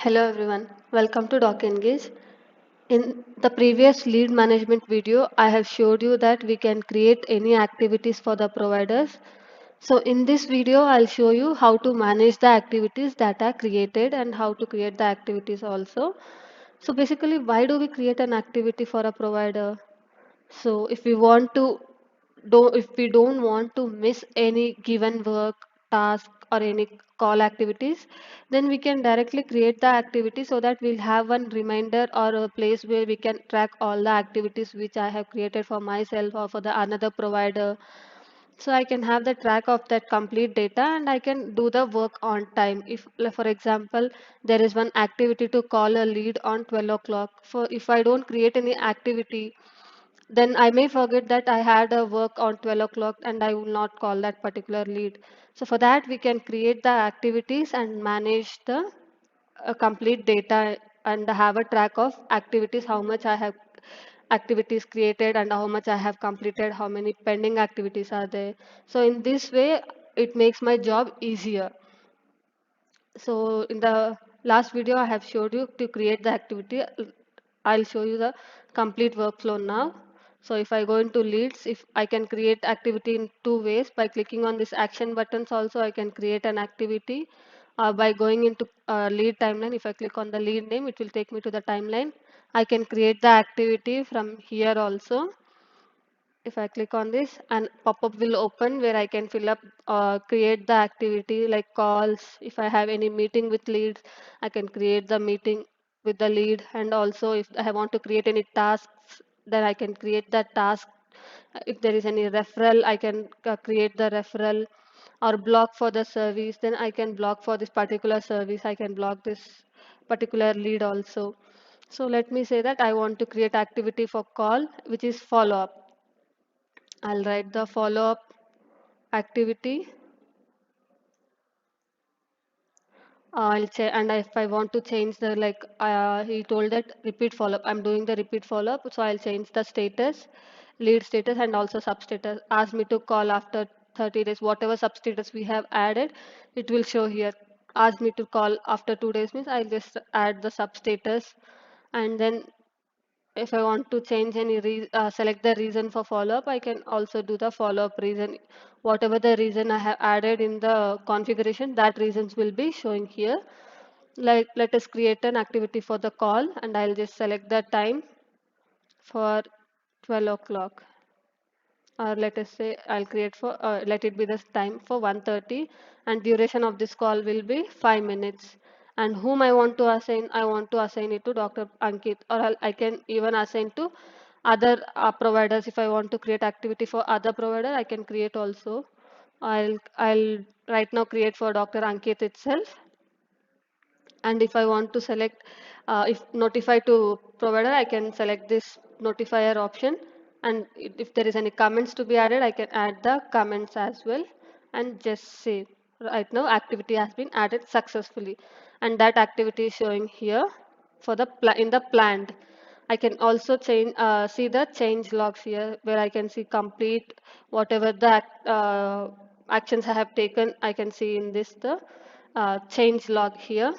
Hello everyone, welcome to DocEngage. In the previous lead management video, I have showed you that we can create any activities for the providers. So in this video, I'll show you how to manage the activities that are created and how to create the activities also. So basically, why do we create an activity for a provider? So if we don't want to miss any given work, task or any call activities, then we can directly create the activity so that we'll have one reminder or a place where we can track all the activities which I have created for myself or for the another provider. So I can have the track of that complete data and I can do the work on time. If, like, for example, there is one activity to call a lead on 12 o'clock. For if I don't create any activity, then I may forget that I had a work on 12 o'clock and I will not call that particular lead. So for that, we can create the activities and manage the complete data and have a track of activities, how much I have activities created and how much I have completed, how many pending activities are there. So in this way, it makes my job easier. So in the last video, I have showed you to create the activity. I'll show you the complete workflow now. So if I go into leads, if I can create activity in two ways by clicking on this action buttons also, I can create an activity by going into lead timeline. If I click on the lead name, it will take me to the timeline. I can create the activity from here also. If I click on this, and pop-up will open where I can fill up, create the activity like calls. If I have any meeting with leads, I can create the meeting with the lead. And also if I want to create any tasks, then I can create that task. If there is any referral, I can create the referral or block for the service. Then I can block for this particular service. I can block this particular lead also. So let me say that I want to create activity for call, which is follow up. I'll write the follow-up activity. I'll check, and if I want to change the he told that repeat follow-up. I'm doing the repeat follow-up, so I'll change the status, lead status, and also sub status. Ask me to call after 30 days. Whatever sub status we have added, it will show here. Ask me to call after 2 days means I'll just add the sub status, and then if I want to change select the reason for follow-up, I can also do the follow-up reason. Whatever the reason I have added in the configuration, that reasons will be showing here. Like let us create an activity for the call and I'll just select the time for 12 o'clock. Or let us say I'll create for, let it be this time for 1:30 and duration of this call will be 5 minutes. And whom I want to assign it to Dr. Ankit, or I can even assign to other providers. If I want to create activity for other provider, I can create also. I'll right now create for Dr. Ankit itself. And if I want to select, if notify to provider, I can select this notifier option. And if there is any comments to be added, I can add the comments as well and just save. Right now activity has been added successfully and that activity is showing here for the in the planned. I can also see the change logs here where I can see complete whatever the actions I have taken. I can see in this the change log here.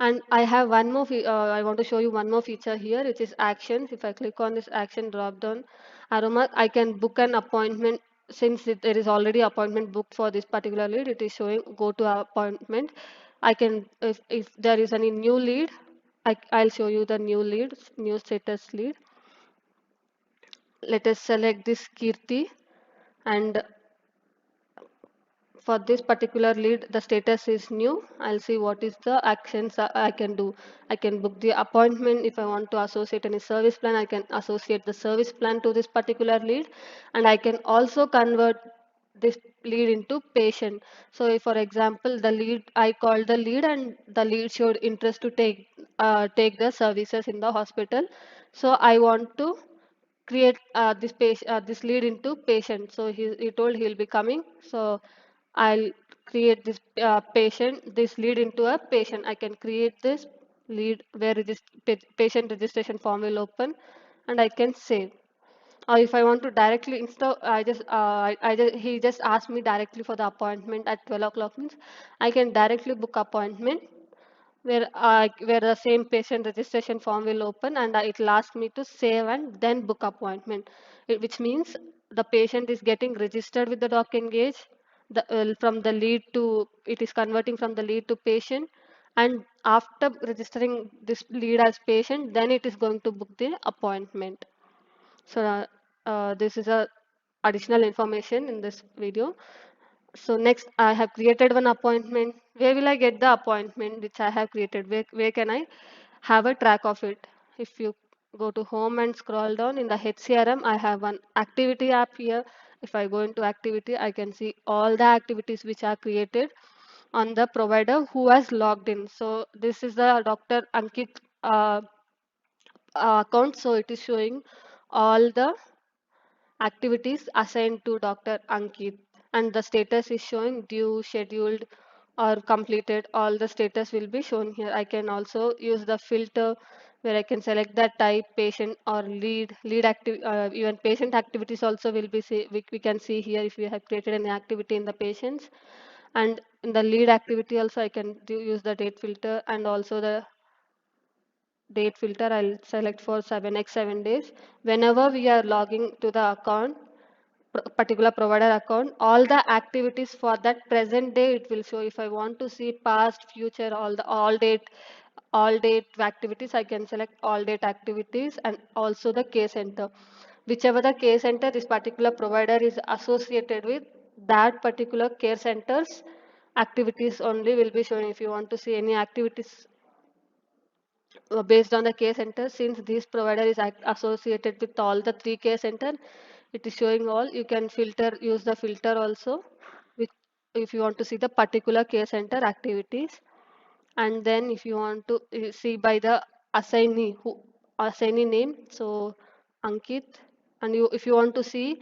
And I have one more, I want to show you one more feature here, which is actions. If I click on this action drop down aroma, I can book an appointment. Since there is already appointment booked for this particular lead, it is showing go to appointment. I can, if there is any new lead, I'll show you the new lead, new status lead. Let us select this Kirti, and for this particular lead the status is new. I'll see what is the actions I can do. I can book the appointment. If I want to associate any service plan, I can associate the service plan to this particular lead. And I can also convert this lead into patient. So if for example the lead, I called the lead and the lead showed interest to take the services in the hospital. So I want to create this lead into patient. So he told he'll be coming. So I'll create this this lead into a patient. I can create this lead where patient registration form will open and I can save. Or if I want to directly install, he just asked me directly for the appointment at 12 o'clock means I can directly book appointment where the same patient registration form will open, and it will ask me to save and then book appointment, which means the patient is getting registered with the DocEngage. From the lead to it is converting from the lead to patient, and after registering this lead as patient, then it is going to book the appointment. So this is a additional information in this video. So next, I have created one appointment. Where will I get the appointment which I have created? Where can I have a track of it? If you go to home and scroll down in the HCRM, I have one activity app here. If I go into activity, I can see all the activities which are created on the provider who has logged in. So this is the Dr. Ankit account. So it is showing all the activities assigned to Dr. Ankit, and the status is showing due, scheduled, or completed. All the status will be shown here. I can also use the filter where I can select the type, patient, or lead active. Even patient activities also will be we can see here if we have created an activity in the patients, and in the lead activity also I can use the date filter, and also the date filter I'll select for 7x7 days. Whenever we are logging to the account, particular provider account, all the activities for that present day it will show. If I want to see past, future, all date activities, I can select all date activities, and also the case center. Whichever the case center this particular provider is associated with, that particular care centers activities only will be showing. If you want to see any activities based on the care center, since this provider is associated with all the three care center, it is showing all. You can use the filter also with, if you want to see the particular care center activities. And then if you want to see by the assignee name, so Ankit. And if you want to see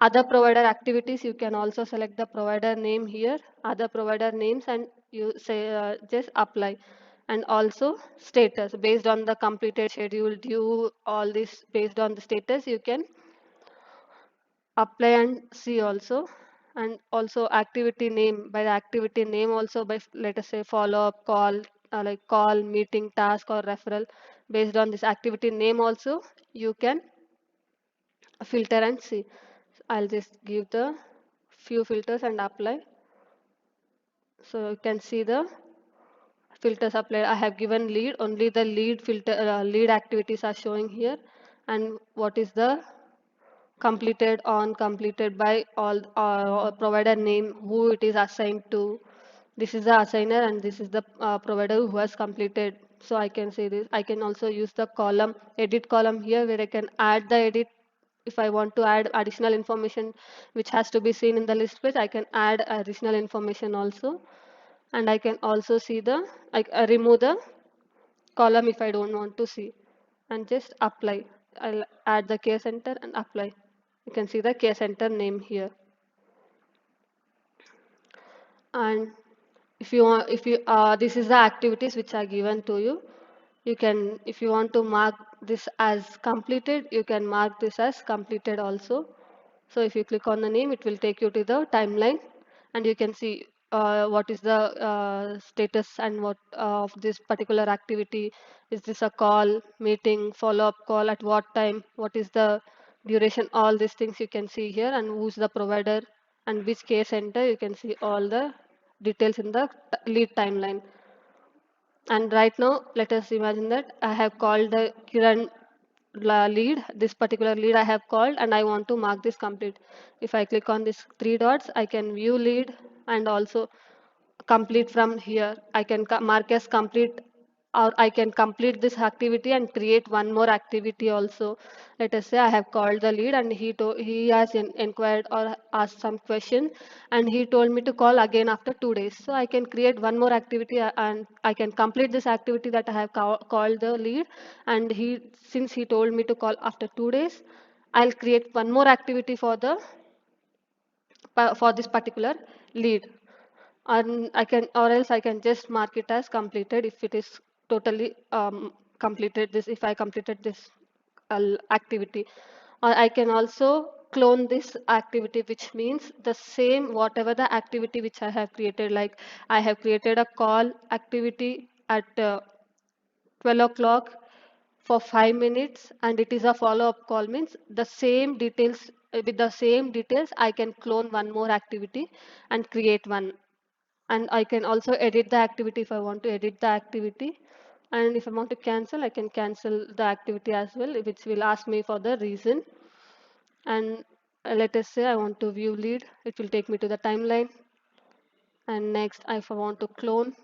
other provider activities, you can also select the provider name here, other provider names, and you say just apply. And also status based on the completed, schedule, due, all this based on the status you can apply and see also. And also activity name, by the activity name also, by let us say follow up, call, like call, meeting, task, or referral, based on this activity name also you can filter and see. I'll just give the few filters and apply. So you can see the filters applied. I have given lead, only the lead activities are showing here, and what is the completed on, completed by, all provider name, who it is assigned to. This is the assigner, and this is the provider who has completed. So I can say this. I can also use the column, edit column here, where I can add the edit. If I want to add additional information which has to be seen in the list page, I can add additional information also. And I can also see remove the column if I don't want to see, and just apply. I'll add the care center and apply. You can see the care center name here. And if you this is the activities which are given to you. You can, if you want to mark this as completed, you can mark this as completed also. So if you click on the name, it will take you to the timeline, and you can see what is the status and what of this particular activity. Is this a call, meeting, follow-up call, at what time, what is the duration, all these things you can see here, and who's the provider and which care center. You can see all the details in the lead timeline. And right now, let us imagine that I have called the Kiran lead, this particular lead I have called, and I want to mark this complete. If I click on these three dots, I can view lead and also complete from here. I can mark as complete, or I can complete this activity and create one more activity also. Let us say I have called the lead, and he has inquired or asked some question, and he told me to call again after 2 days. So I can create one more activity, and I can complete this activity that I have called the lead. And since he told me to call after 2 days, I'll create one more activity for this particular lead. And I can, or else I can just mark it as completed if it is totally completed this, if I completed this activity. Or I can also clone this activity, which means the same, whatever the activity which I have created, like I have created a call activity at 12 o'clock for 5 minutes, and it is a follow-up call, means the same details, with the same details I can clone one more activity and create one. And I can also edit the activity if I want to edit the activity, and if I want to cancel, I can cancel the activity as well, which will ask me for the reason. And let us say I want to view lead, it will take me to the timeline. And next, if I want to clone,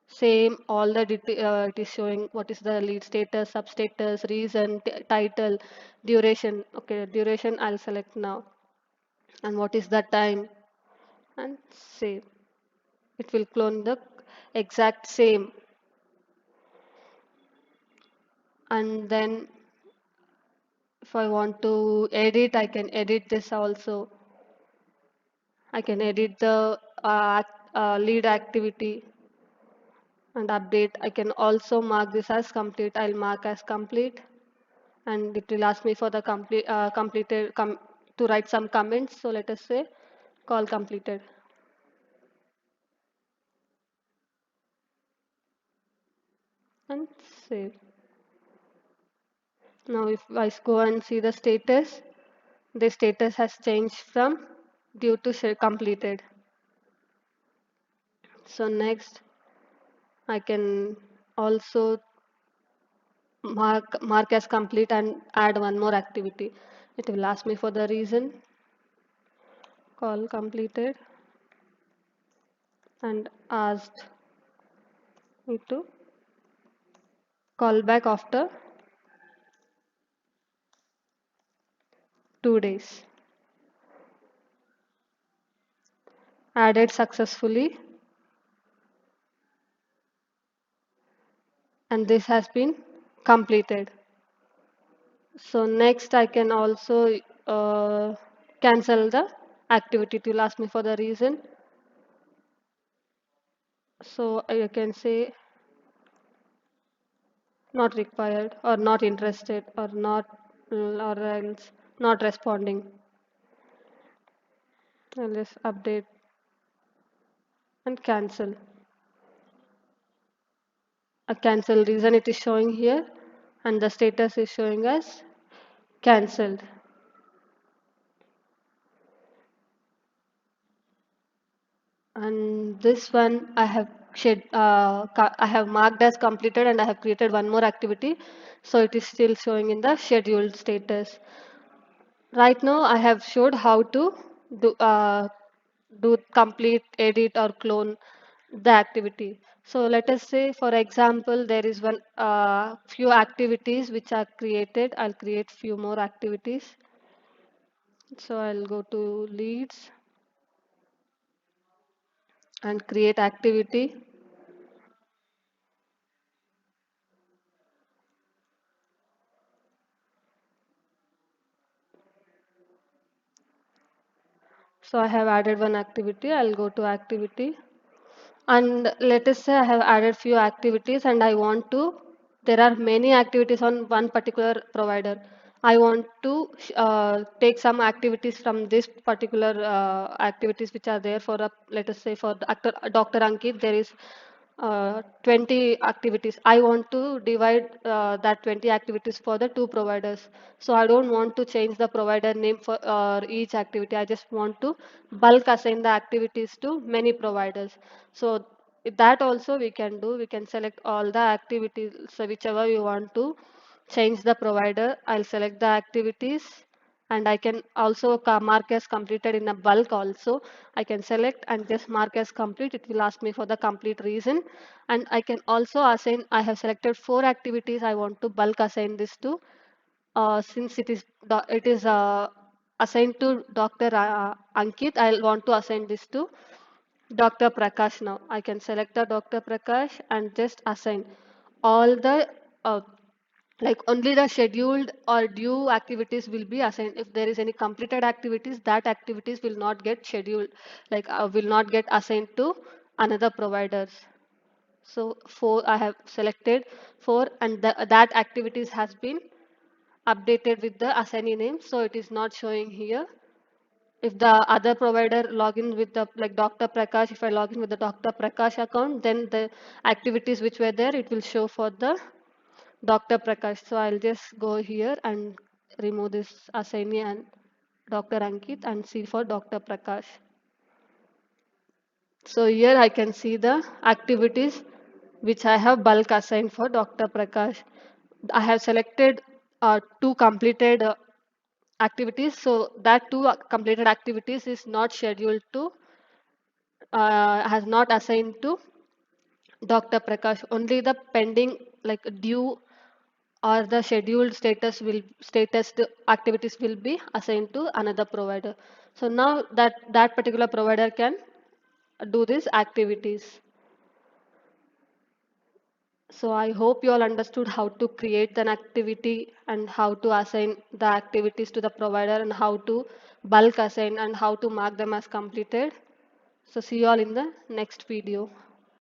same, all the it is showing what is the lead status, substatus, reason, title, duration. Okay, duration I'll select now, and what is the time, and save. It will clone the exact same. And then if I want to edit, I can edit this also. I can edit the lead activity and update. I can also mark this as complete. I'll mark as complete, and it will ask me for the completed to write some comments. So let us say call completed, and save. Now if I go and see the status has changed from due to completed. So next I can also mark as complete and add one more activity. It will ask me for the reason, call completed, and asked me to call back after 2 days. Added successfully, and this has been completed. So next I can also cancel the activity. It will ask me for the reason. So I can say not required, or not interested, or not, or else not responding. I'll just update and cancel. A cancel reason it is showing here, and the status is showing as cancelled. And this one I have I have marked as completed, and I have created one more activity, so it is still showing in the scheduled status. Right now I have showed how to do complete, edit, or clone the activity. So let us say, for example, there is one few activities which are created. I'll create few more activities. So I'll go to leads and create activity. So I have added one activity. I'll go to activity. And let us say I have added few activities, and I want to, there are many activities on one particular provider. I want to take some activities from this particular activities which are there for a, let us say for Dr. Ankit, there is 20 activities. I want to divide that 20 activities for the two providers. So I don't want to change the provider name for each activity. I just want to bulk assign the activities to many providers. So that also we can do. We can select all the activities, so whichever you want to change the provider. I'll select the activities, and I can also mark as completed in a bulk also. I can select and just mark as complete. It will ask me for the complete reason, and I can also assign. I have selected 4 activities. I want to bulk assign this to, since it is assigned to Dr. Ankit. I want to assign this to Dr. Prakash now. I can select the Dr. Prakash and just assign all the uh, like only the scheduled or due activities will be assigned. If there is any completed activities, that activities will not get scheduled, like will not get assigned to another providers. So 4 I have selected 4, and that activities has been updated with the assignee name, so it is not showing here. If the other provider login with the like Dr. Prakash, if I log in with the Dr. Prakash account, then the activities which were there, it will show for the Dr. Prakash. So I'll just go here and remove this assignee and Dr. Ankit and see for Dr. Prakash. So here I can see the activities which I have bulk assigned for Dr. Prakash. I have selected two completed activities. So that two completed activities is not scheduled to, has not assigned to Dr. Prakash. Only the pending like due or the scheduled status activities will be assigned to another provider. So now that particular provider can do these activities. So I hope you all understood how to create an activity and how to assign the activities to the provider and how to bulk assign and how to mark them as completed. So see you all in the next video.